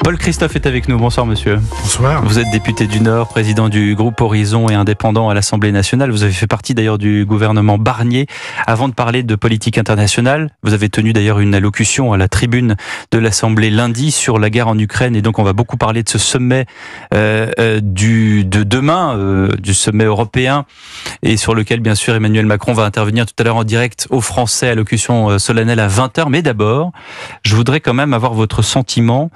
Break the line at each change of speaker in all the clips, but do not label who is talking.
Paul Christophe est avec nous. Bonsoir monsieur.
Bonsoir.
Vous êtes député du Nord, président du groupe Horizon et indépendant à l'Assemblée nationale. Vous avez fait partie d'ailleurs du gouvernement Barnier. Avant de parler de politique internationale, vous avez tenu d'ailleurs une allocution à la tribune de l'Assemblée lundi sur la guerre en Ukraine. Et donc on va beaucoup parler de ce sommet de demain, du sommet européen, et sur lequel bien sûr Emmanuel Macron va intervenir tout à l'heure en direct aux Français, allocution solennelle à 20h. Mais d'abord, je voudrais quand même avoir votre sentiment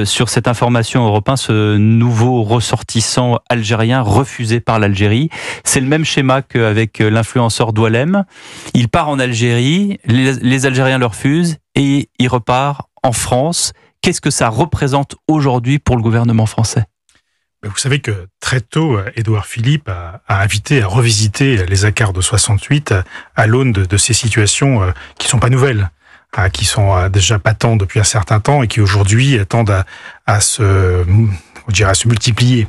sur cette information européenne, ce nouveau ressortissant algérien refusé par l'Algérie. C'est le même schéma qu'avec l'influenceur Doualem. Il part en Algérie, les Algériens le refusent et il repart en France. Qu'est-ce que ça représente aujourd'hui pour le gouvernement français ?
Vous savez que très tôt, Édouard Philippe a invité à revisiter les accords de 68 à l'aune de ces situations qui ne sont pas nouvelles, qui sont déjà patentes depuis un certain temps et qui aujourd'hui tendent à se multiplier.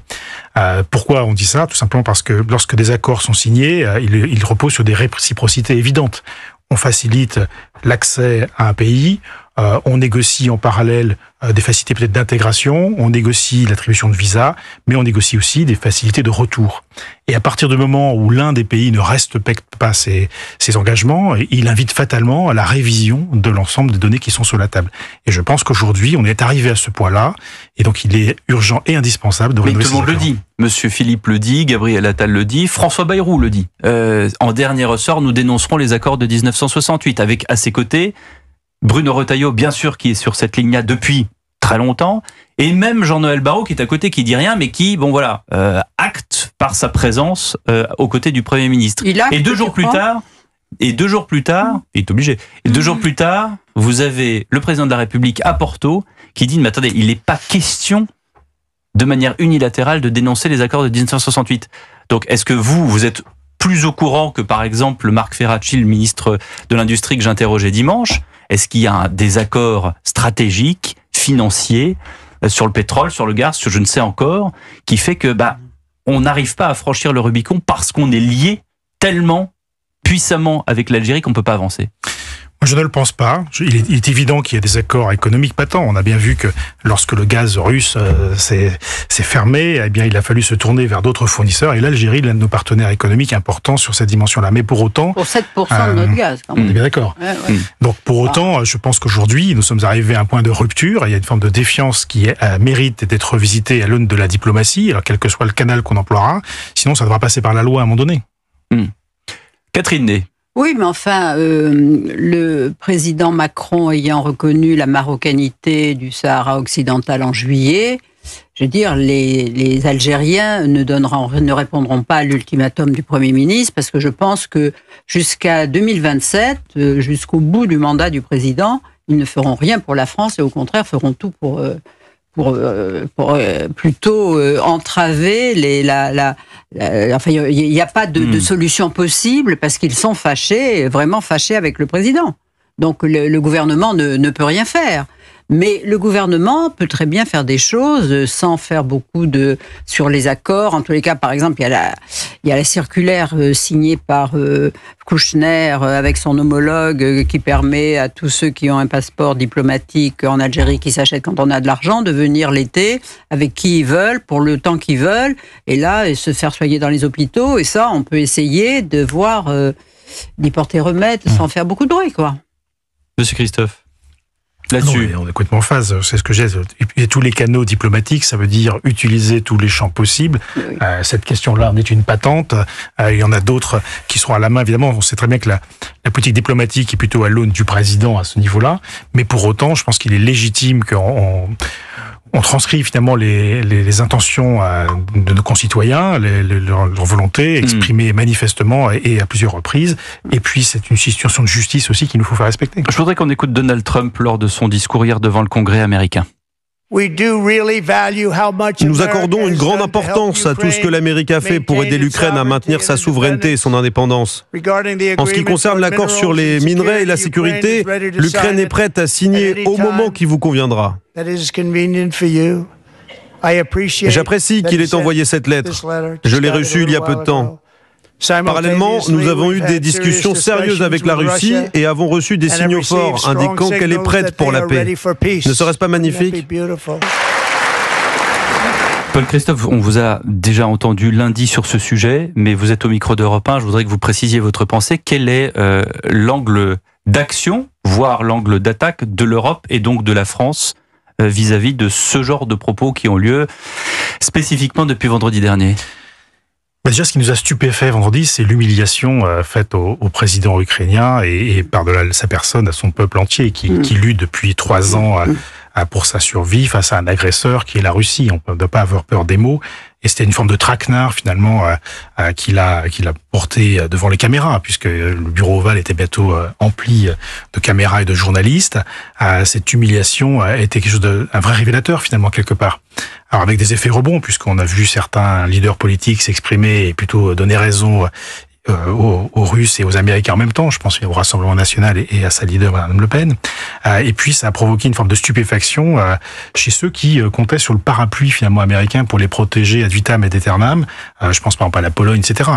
Pourquoi on dit ça ? Tout simplement parce que lorsque des accords sont signés, ils reposent sur des réciprocités évidentes. On facilite l'accès à un pays, on négocie en parallèle des facilités peut-être d'intégration, on négocie l'attribution de visas, mais on négocie aussi des facilités de retour. Et à partir du moment où l'un des pays ne respecte pas ses engagements, il invite fatalement à la révision de l'ensemble des données qui sont sur la table. Et je pense qu'aujourd'hui, on est arrivé à ce point-là, et donc il est urgent et indispensable de rénover.
Mais tout le monde le dit. Monsieur Philippe le dit, Gabriel Attal le dit, François Bayrou le dit. En dernier ressort, nous dénoncerons les accords de 1968, avec à ses côtés Bruno Retailleau, bien sûr, qui est sur cette ligne-là depuis très longtemps, et même Jean-Noël Barrot qui est à côté, qui dit rien, mais qui, acte par sa présence aux côtés du Premier ministre. Et deux jours plus tard, il est obligé. Et 2 jours plus tard, vous avez le président de la République à Porto qui dit, mais attendez, il n'est pas question de manière unilatérale de dénoncer les accords de 1968. Donc, est-ce que vous êtes plus au courant que, par exemple, Marc Ferracci, le ministre de l'Industrie que j'interrogeais dimanche? Est-ce qu'il y a des accords stratégiques, financiers, sur le pétrole, sur le gaz, sur je ne sais encore, qui fait que on n'arrive pas à franchir le Rubicon parce qu'on est lié tellement puissamment avec l'Algérie qu'on ne peut pas avancer?
Je ne le pense pas. Il est évident qu'il y a des accords économiques patents. On a bien vu que lorsque le gaz russe s'est fermé, eh bien, il a fallu se tourner vers d'autres fournisseurs. Et l'Algérie est l'un de nos partenaires économiques importants sur cette dimension-là. Mais pour autant...
Pour 7% de notre gaz, quand même.
On est bien d'accord.
Ouais.
Donc pour autant, je pense qu'aujourd'hui, nous sommes arrivés à un point de rupture. Il y a une forme de défiance qui mérite d'être revisitée à l'aune de la diplomatie, alors quel que soit le canal qu'on emploiera. Sinon, ça devra passer par la loi à un moment donné.
Catherine Ney.
Oui, mais enfin, le président Macron ayant reconnu la marocanité du Sahara occidental en juillet, je veux dire, les Algériens ne répondront pas à l'ultimatum du Premier ministre, parce que je pense que jusqu'à 2027, jusqu'au bout du mandat du président, ils ne feront rien pour la France et au contraire feront tout pour plutôt entraver enfin, il n'y a pas de solution possible parce qu'ils sont vraiment fâchés avec le président. Donc le gouvernement ne peut rien faire. Mais le gouvernement peut très bien faire des choses sans faire beaucoup sur les accords. En tous les cas, par exemple, il y a la circulaire signée par Kouchner avec son homologue qui permet à tous ceux qui ont un passeport diplomatique en Algérie qui s'achètent quand on a de l'argent de venir l'été avec qui ils veulent, pour le temps qu'ils veulent, et là, se faire soigner dans les hôpitaux. Et ça, on peut essayer de voir d'y porter remède sans faire beaucoup de bruit, quoi.
Monsieur Christophe.
Là-dessus. Non, on est complètement en phase, c'est ce que j'ai. Et tous les canaux diplomatiques, ça veut dire utiliser tous les champs possibles. Oui. Cette question-là en est une patente. Il y en a d'autres qui seront à la main, évidemment. On sait très bien que la politique diplomatique est plutôt à l'aune du président à ce niveau-là. Mais pour autant, je pense qu'il est légitime qu'on transcrive finalement les intentions de nos concitoyens, leur volonté exprimée manifestement et à plusieurs reprises. Et puis, c'est une situation de justice aussi qu'il nous faut faire respecter.
Je voudrais qu'on écoute Donald Trump lors de son discours hier devant le Congrès américain.
Nous accordons une grande importance à tout ce que l'Amérique a fait pour aider l'Ukraine à maintenir sa souveraineté et son indépendance. En ce qui concerne l'accord sur les minerais et la sécurité, l'Ukraine est prête à signer au moment qui vous conviendra. J'apprécie qu'il ait envoyé cette lettre. Je l'ai reçue il y a peu de temps. Parallèlement, nous avons eu des discussions sérieuses avec la Russie et avons reçu des signaux forts indiquant qu'elle est prête pour la paix. Ne serait-ce pas magnifique ?
Paul Christophe, on vous a déjà entendu lundi sur ce sujet, mais vous êtes au micro d'Europe 1, je voudrais que vous précisiez votre pensée. Quel est l'angle d'action, voire l'angle d'attaque de l'Europe et donc de la France vis-à-vis de ce genre de propos qui ont lieu spécifiquement depuis vendredi dernier?
Déjà, ce qui nous a stupéfait vendredi, c'est l'humiliation faite au président ukrainien et par-delà sa personne, à son peuple entier, qui lutte depuis 3 ans pour sa survie face à un agresseur qui est la Russie. On ne doit pas avoir peur des mots. Et c'était une forme de traquenard, finalement, qu'il a porté devant les caméras, puisque le bureau ovale était bientôt empli de caméras et de journalistes. Cette humiliation a été quelque chose un vrai révélateur, finalement, quelque part. Alors, avec des effets rebonds, puisqu'on a vu certains leaders politiques s'exprimer et plutôt donner raison aux Russes et aux Américains en même temps. Je pense au Rassemblement National et à sa leader, Mme Le Pen. Et puis, ça a provoqué une forme de stupéfaction chez ceux qui comptaient sur le parapluie, finalement, américain pour les protéger ad vitam et aeternam. Je pense par exemple à la Pologne, etc.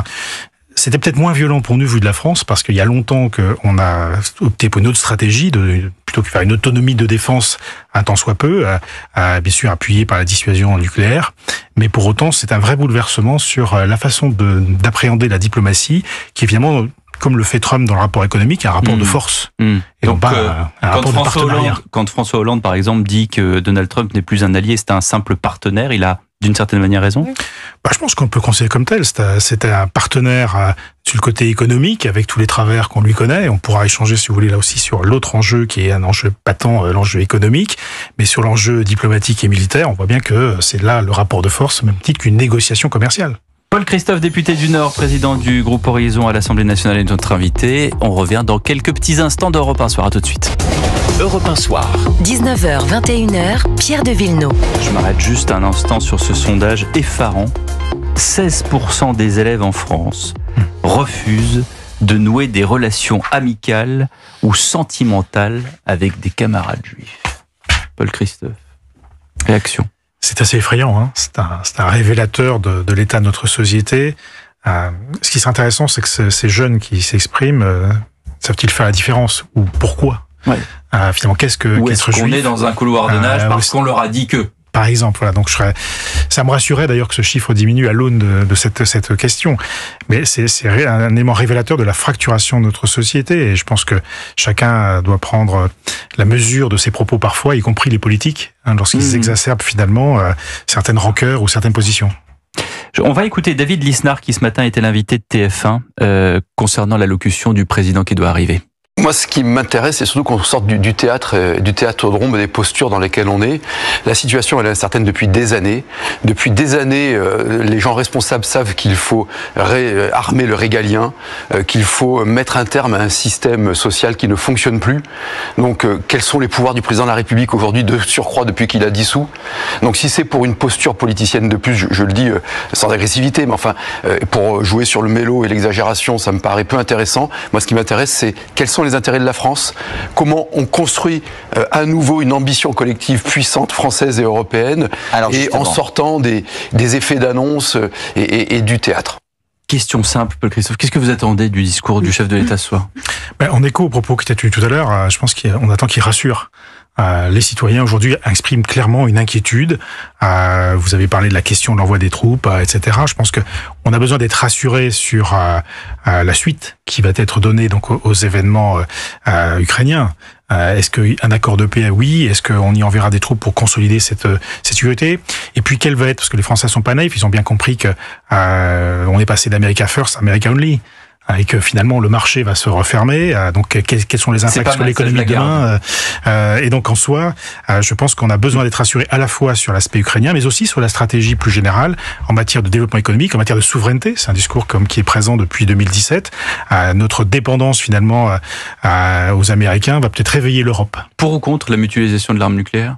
C'était peut-être moins violent pour nous, vu de la France, parce qu'il y a longtemps qu'on a opté pour une autre stratégie, plutôt que faire une autonomie de défense un tant soit peu, bien sûr appuyée par la dissuasion nucléaire. Mais pour autant, c'est un vrai bouleversement sur la façon d'appréhender la diplomatie, qui est finalement, comme le fait Trump dans le rapport économique, un rapport de force. Et donc pas un rapport de partenariat.
Quand François Hollande, par exemple, dit que Donald Trump n'est plus un allié, c'est un simple partenaire, il a d'une certaine manière raison?
Je pense qu'on peut considérer comme tel. C'était un partenaire sur le côté économique, avec tous les travers qu'on lui connaît. On pourra échanger, si vous voulez, là aussi sur l'autre enjeu, qui est un enjeu patent, l'enjeu économique. Mais sur l'enjeu diplomatique et militaire, on voit bien que c'est là le rapport de force, au même titre qu'une négociation commerciale.
Paul Christophe, député du Nord, président du groupe Horizon à l'Assemblée nationale, est notre invité. On revient dans quelques petits instants d'Europe 1 Soir. À tout de suite.
Europe 1 Soir. 19h, 21h, Pierre de Villeneuve.
Je m'arrête juste un instant sur ce sondage effarant. 16% des élèves en France refusent de nouer des relations amicales ou sentimentales avec des camarades juifs. Paul Christophe, réaction?
C'est assez effrayant, hein. C'est un révélateur de l'état de notre société. Ce qui serait intéressant, c'est que ces jeunes qui s'expriment, savent-ils faire la différence? Ou pourquoi?
Ouais.
Finalement, qu'est-ce que
Ou est-ce qu'on est dans un couloir de nage parce qu'on leur a dit que?
Par exemple, voilà. Donc, ça me rassurait d'ailleurs que ce chiffre diminue à l'aune de cette question. Mais c'est un élément révélateur de la fracturation de notre société. Et je pense que chacun doit prendre la mesure de ses propos parfois, y compris les politiques, lorsqu'ils exacerbent finalement certaines rancœurs ou certaines positions.
On va écouter David Lisnard, qui ce matin était l'invité de TF1 concernant l'allocution du président qui doit arriver.
Moi, ce qui m'intéresse, c'est surtout qu'on sorte du théâtre, du théâtrodrome, des postures dans lesquelles on est. La situation, elle est incertaine depuis des années. Depuis des années, les gens responsables savent qu'il faut armer le régalien, qu'il faut mettre un terme à un système social qui ne fonctionne plus. Donc, quels sont les pouvoirs du président de la République aujourd'hui, de surcroît depuis qu'il a dissous? Donc, si c'est pour une posture politicienne de plus, je le dis sans agressivité, mais enfin, pour jouer sur le mélo et l'exagération, ça me paraît peu intéressant. Moi, ce qui m'intéresse, c'est quels sont les intérêts de la France, comment on construit à nouveau une ambition collective puissante française et européenne, et en sortant des effets d'annonce et du théâtre.
Question simple, Paul Christophe. Qu'est-ce que vous attendez du discours du chef de l'État ce soir?
En écho aux propos qui étaient tenus tout à l'heure, je pense qu'on attend qu'il rassure. Les citoyens aujourd'hui expriment clairement une inquiétude. Vous avez parlé de la question de l'envoi des troupes, etc. Je pense que on a besoin d'être rassuré sur la suite qui va être donnée donc aux événements ukrainiens. Est-ce qu'un accord de paix, oui? Est-ce qu'on y enverra des troupes pour consolider cette sécurité? Et puis quelle va être, parce que les Français sont pas naïfs, ils ont bien compris que on est passé d'America First à America Only. Et que finalement le marché va se refermer. Donc quels sont les impacts sur l'économie de demain? Et donc en soi, je pense qu'on a besoin d'être rassuré à la fois sur l'aspect ukrainien, mais aussi sur la stratégie plus générale en matière de développement économique, en matière de souveraineté. C'est un discours qui est présent depuis 2017. Notre dépendance finalement aux Américains va peut-être réveiller l'Europe.
Pour ou contre la mutualisation de l'arme nucléaire?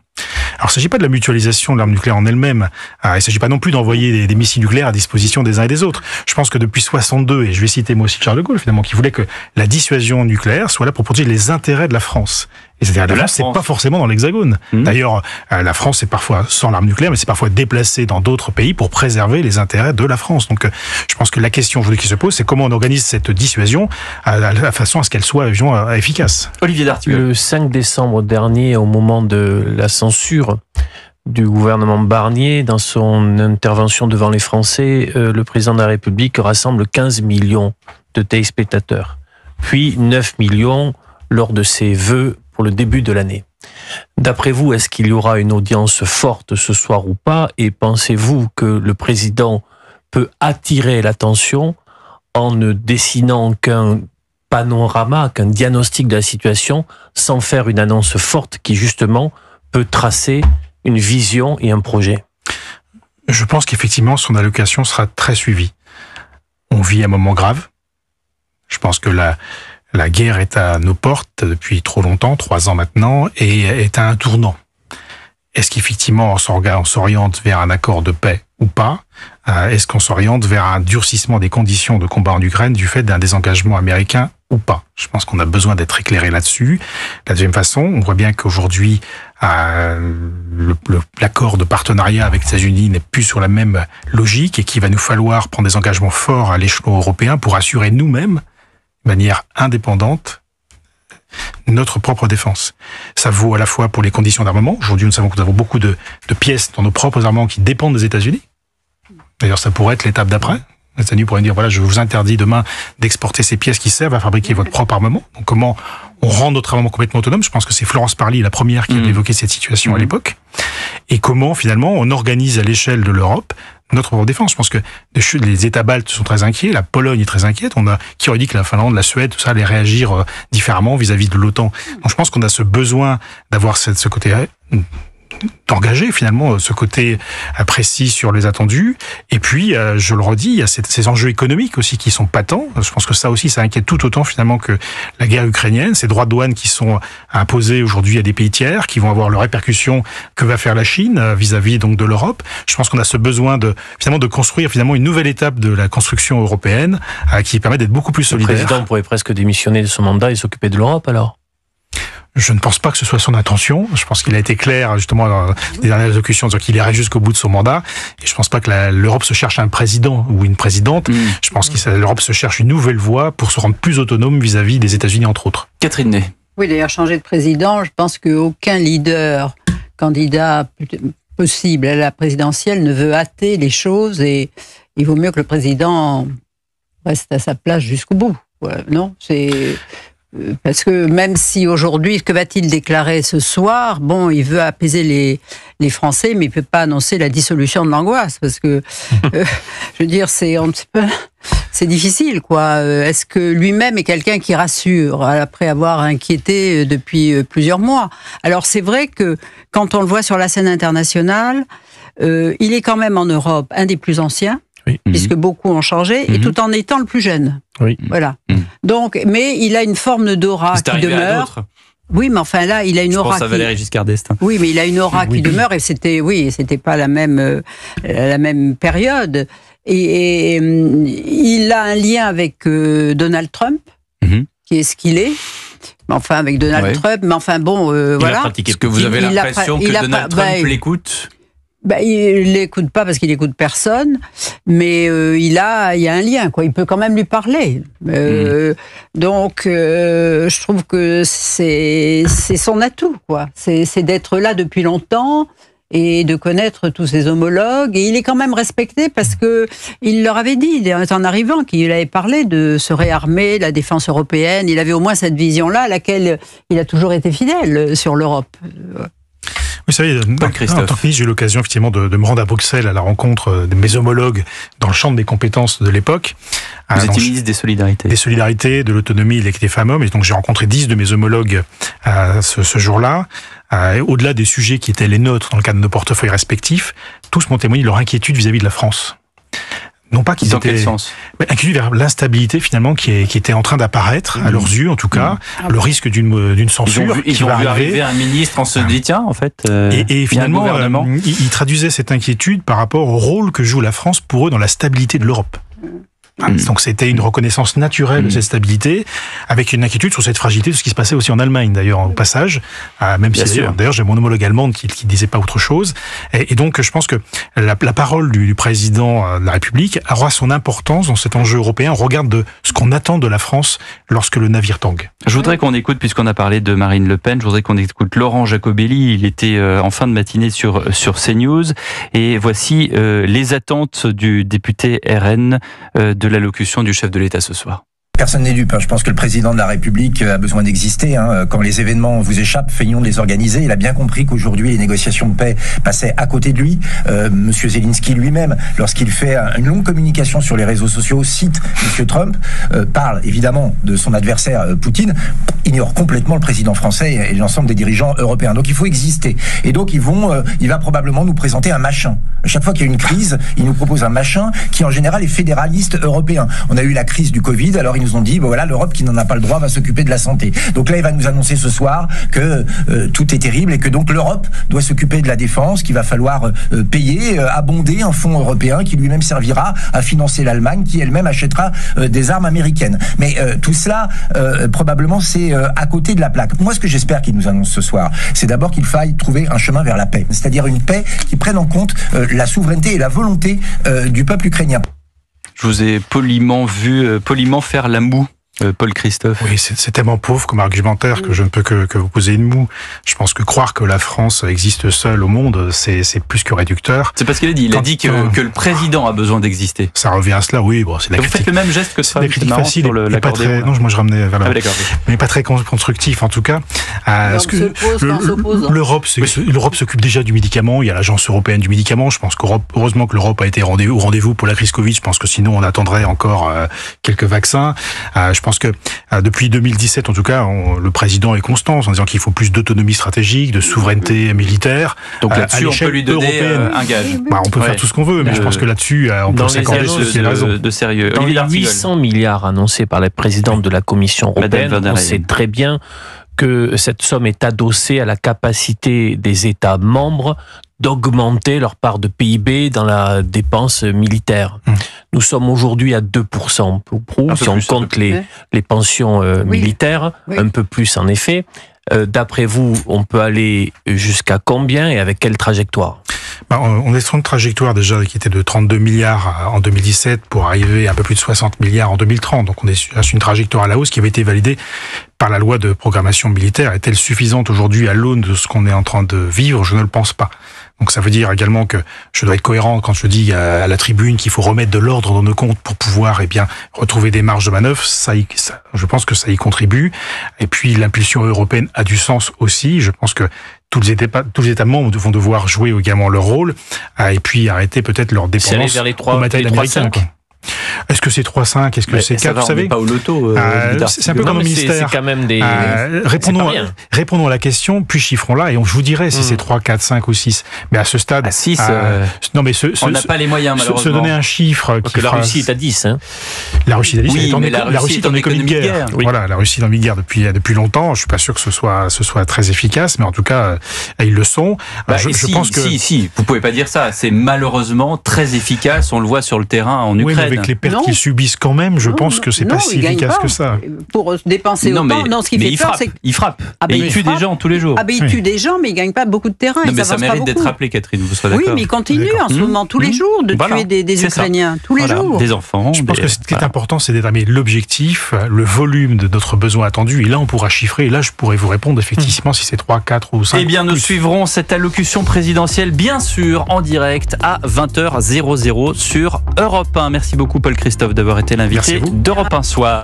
Alors, il ne s'agit pas de la mutualisation de l'arme nucléaire en elle-même. Il ne s'agit pas non plus d'envoyer des missiles nucléaires à disposition des uns et des autres. Je pense que depuis 62, et je vais citer moi aussi Charles de Gaulle, finalement, qui voulait que la dissuasion nucléaire soit là pour protéger les intérêts de la France. Et c'est-à-dire la France, c'est pas forcément dans l'Hexagone. D'ailleurs, la France est parfois sans l'arme nucléaire, mais c'est parfois déplacée dans d'autres pays pour préserver les intérêts de la France. Donc, je pense que la question aujourd'hui qui se pose, c'est comment on organise cette dissuasion de façon à ce qu'elle soit efficace.
Olivier D'Artigues.
Le 5 décembre dernier, au moment de la censure du gouvernement Barnier, dans son intervention devant les Français, le président de la République rassemble 15 millions de téléspectateurs, puis 9 millions lors de ses vœux pour le début de l'année. D'après vous, est-ce qu'il y aura une audience forte ce soir ou pas? Et pensez-vous que le président peut attirer l'attention en ne dessinant qu'un panorama, qu'un diagnostic de la situation, sans faire une annonce forte qui justement peut tracer une vision et un projet?
Je pense qu'effectivement, son allocation sera très suivie. On vit un moment grave. Je pense que la guerre est à nos portes depuis trop longtemps, 3 ans maintenant, et est à un tournant. Est-ce qu'effectivement on s'oriente vers un accord de paix ou pas? Est-ce qu'on s'oriente vers un durcissement des conditions de combat en Ukraine du fait d'un désengagement américain ou pas? Je pense qu'on a besoin d'être éclairé là-dessus. La deuxième façon, on voit bien qu'aujourd'hui, l'accord de partenariat avec les États-Unis n'est plus sur la même logique et qu'il va nous falloir prendre des engagements forts à l'échelon européen pour assurer nous-mêmes, de manière indépendante, notre propre défense. Ça vaut à la fois pour les conditions d'armement. Aujourd'hui, nous savons que nous avons beaucoup de pièces dans nos propres armements qui dépendent des États-Unis. D'ailleurs, ça pourrait être l'étape d'après. Les États-Unis pourraient dire, voilà, je vous interdis demain d'exporter ces pièces qui servent à fabriquer votre propre armement. Donc, comment on rend notre armement complètement autonome? Je pense que c'est Florence Parly, la première, qui a évoqué cette situation à l'époque. Et comment, finalement, on organise à l'échelle de l'Europe notre propre défense. Je pense que les États baltes sont très inquiets, la Pologne est très inquiète. Qui aurait dit que la Finlande, la Suède, tout ça allait réagir différemment vis-à-vis de l'OTAN. Donc je pense qu'on a ce besoin d'avoir ce côté d'engager finalement ce côté précis sur les attendus. Et puis, je le redis, il y a ces enjeux économiques aussi qui sont patents. Je pense que ça aussi, ça inquiète tout autant finalement que la guerre ukrainienne. Ces droits de douane qui sont imposés aujourd'hui à des pays tiers, qui vont avoir leurs répercussions que va faire la Chine vis-à-vis donc de l'Europe. Je pense qu'on a ce besoin de construire finalement une nouvelle étape de la construction européenne qui permet d'être beaucoup plus solidaire.
Le président pourrait presque démissionner de son mandat et s'occuper de l'Europe alors?
Je ne pense pas que ce soit son intention. Je pense qu'il a été clair, justement, dans les dernières allocutions, en disant qu'il irait jusqu'au bout de son mandat. Et je ne pense pas que l'Europe se cherche un président ou une présidente. Je pense que l'Europe se cherche une nouvelle voie pour se rendre plus autonome vis-à-vis des États-Unis, entre autres.
Catherine Ney.
Oui, d'ailleurs, changer de président, je pense qu'aucun leader, candidat possible à la présidentielle ne veut hâter les choses et il vaut mieux que le président reste à sa place jusqu'au bout. Ouais, non, c'est... Parce que même si aujourd'hui, que va-t-il déclarer ce soir? Bon, il veut apaiser les Français, mais il ne peut pas annoncer la dissolution de l'angoisse, parce que, je veux dire, c'est difficile, quoi. Est-ce que lui-même est quelqu'un qui rassure, après avoir inquiété depuis plusieurs mois? Alors c'est vrai que, quand on le voit sur la scène internationale, il est quand même en Europe un des plus anciens, puisque beaucoup ont changé, et tout en étant le plus jeune.
Oui.
Voilà. Donc, mais il a une forme d'aura qui demeure. Oui, mais enfin là, il a une aura.
Je pense à Valéry Giscard d'Estaing.
Oui, mais il a une aura qui demeure, et c'était pas la même période. Et il a un lien avec Donald Trump, qui est ce qu'il est. Enfin, avec Donald Trump, mais enfin bon, voilà.
Est-ce que vous avez l'impression que Donald Trump l'écoute?
Il l'écoute pas parce qu'il écoute personne, mais il y a un lien, quoi. Il peut quand même lui parler. Donc, je trouve que c'est son atout, quoi. C'est d'être là depuis longtemps et de connaître tous ses homologues. Et il est quand même respecté parce que il leur avait dit, en arrivant, qu'il avait parlé de se réarmer, la défense européenne. Il avait au moins cette vision-là à laquelle il a toujours été fidèle sur l'Europe.
Vous savez, en tant que ministre, j'ai eu l'occasion effectivement de me rendre à Bruxelles à la rencontre de mes homologues dans le champ des compétences de l'époque.
Vous étiez ministre des Solidarités.
Des Solidarités, de l'autonomie et de l'équité femmes-hommes. Et donc j'ai rencontré 10 de mes homologues ce jour-là. Au-delà des sujets qui étaient les nôtres dans le cadre de nos portefeuilles respectifs, tous m'ont témoigné de leur inquiétude vis-à-vis de la France. Non pas qu'ils étaient...
Dans quel sens?
Inquiétude vers l'instabilité finalement qui était en train d'apparaître, à leurs yeux en tout cas, le risque d'une censure
ils ont vu arriver un ministre en se dit tiens, en fait,
et finalement, ils traduisaient cette inquiétude par rapport au rôle que joue la France pour eux dans la stabilité de l'Europe. Donc c'était une reconnaissance naturelle de cette stabilité, avec une inquiétude sur cette fragilité de ce qui se passait aussi en Allemagne d'ailleurs au passage, même si d'ailleurs j'ai mon homologue allemande qui disait pas autre chose. Et donc je pense que la parole du président de la République aura son importance dans cet enjeu européen. On regarde de ce qu'on attend de la France lorsque le navire tangue.
Je voudrais qu'on écoute, puisqu'on a parlé de Marine Le Pen, je voudrais qu'on écoute Laurent Jacobelli. Il était en fin de matinée sur CNews. Et voici les attentes du député RN de l'allocution du chef de l'État ce soir.
Personne n'est dupe. Je pense que le président de la République a besoin d'exister. Quand les événements vous échappent, feignons de les organiser. Il a bien compris qu'aujourd'hui, les négociations de paix passaient à côté de lui. Monsieur Zelensky lui-même, lorsqu'il fait une longue communication sur les réseaux sociaux, cite Monsieur Trump, parle évidemment de son adversaire Poutine, ignore complètement le président français et l'ensemble des dirigeants européens. Donc il faut exister. Et donc il va probablement nous présenter un machin. À chaque fois qu'il y a une crise, il nous propose un machin qui en général est fédéraliste européen. On a eu la crise du Covid, alors il nous ont dit, voilà, l'Europe qui n'en a pas le droit va s'occuper de la santé. Donc là, il va nous annoncer ce soir que tout est terrible et que donc l'Europe doit s'occuper de la défense, qu'il va falloir payer, abonder un fonds européen qui lui-même servira à financer l'Allemagne, qui elle-même achètera des armes américaines. Mais tout cela, probablement, c'est à côté de la plaque. Moi, ce que j'espère qu'il nous annonce ce soir, c'est d'abord qu'il faille trouver un chemin vers la paix. C'est-à-dire une paix qui prenne en compte la souveraineté et la volonté du peuple ukrainien.
Je vous ai poliment vu faire la moue, Paul Christophe.
Oui, c'est tellement pauvre comme argumentaire que je ne peux que vous poser une moue. Je pense que croire que la France existe seule au monde, c'est plus que réducteur.
C'est parce qu'il a dit. Il a dit que le président a besoin d'exister.
Ça revient à cela, oui. Bon, c'est
vous faites le même geste que ça.
C'est critique facile et pas très. Non, moi je ramenais vers là. Mais pas très constructif en tout cas. L'Europe s'occupe déjà du médicament. Il y a l'agence européenne du médicament. Je pense heureusement que l'Europe a été au rendez-vous pour la crise Covid. Je pense que sinon on attendrait encore quelques vaccins. Je pense que depuis 2017, en tout cas, le président est constant en disant qu'il faut plus d'autonomie stratégique, de souveraineté militaire.
Donc là-dessus, on peut lui donner un gage.
On peut faire tout ce qu'on veut, mais je pense que là-dessus, on peut s'accorder
de sérieux.
Dans les 800 milliards annoncés par la présidente de la Commission européenne, on sait très bien que cette somme est adossée à la capacité des États membres d'augmenter leur part de PIB dans la dépense militaire. Nous sommes aujourd'hui à 2%, si on compte les pensions militaires, un peu plus en effet. D'après vous, on peut aller jusqu'à combien et avec quelle trajectoire ?
On est sur une trajectoire déjà qui était de 32 milliards en 2017 pour arriver à un peu plus de 60 milliards en 2030. Donc on est sur une trajectoire à la hausse qui avait été validée par la loi de programmation militaire. Est-elle suffisante aujourd'hui à l'aune de ce qu'on est en train de vivre ? Je ne le pense pas. Donc ça veut dire également que je dois être cohérent quand je dis à la tribune qu'il faut remettre de l'ordre dans nos comptes pour pouvoir retrouver des marges de manœuvre. Ça, je pense que ça y contribue. Et puis l'impulsion européenne a du sens aussi. Je pense que tous les États membres vont devoir jouer également leur rôle et puis arrêter peut-être leur dépendance au matériel américain. Est-ce que c'est 3,5 ? Est-ce que c'est 4 ? Vous savez,
pas au loto.
C'est un peu comme au ministère.
C'est quand même des.
Répondons à la question, puis chiffrons-la, et je vous dirai si c'est 3, 4, 5 ou 6. Mais à ce stade.
À 6,
non, mais
on n'a pas les moyens, malheureusement.
Se donner un chiffre.
La Russie est à 10.
La Russie est à 10.
Oui, mais la Russie est en économie de guerre.
Oui. Voilà, la Russie est en économie de guerre depuis longtemps. Je suis pas sûr que ce soit très efficace, mais en tout cas, ils le sont.
Je pense que. Si, vous pouvez pas dire ça. C'est malheureusement très efficace. On le voit sur le terrain en Ukraine.
Avec les pertes qu'ils subissent quand même, je pense que c'est pas si efficace que ça.
Pour dépenser autant, ce qui fait peur, c'est
qu'il frappe. Et il tue des gens tous les jours.
Il tue des gens, mais il gagne pas beaucoup de terrain.
Non, mais ça mérite d'être rappelé, Catherine, vous serez d'accord.
Oui, mais il continue en ce moment, tous les jours, de tuer des Ukrainiens. Tous les jours.
Des enfants.
Je pense que ce qui est important, c'est d'établir l'objectif, le volume de notre besoin attendu. Et là, on pourra chiffrer. Et là, je pourrais vous répondre effectivement si c'est 3, 4 ou 5.
Eh bien, nous suivrons cette allocution présidentielle, bien sûr, en direct à 20h00 sur Europe 1. Merci beaucoup, Paul Christophe, d'avoir été l'invité d'Europe 1 Soir.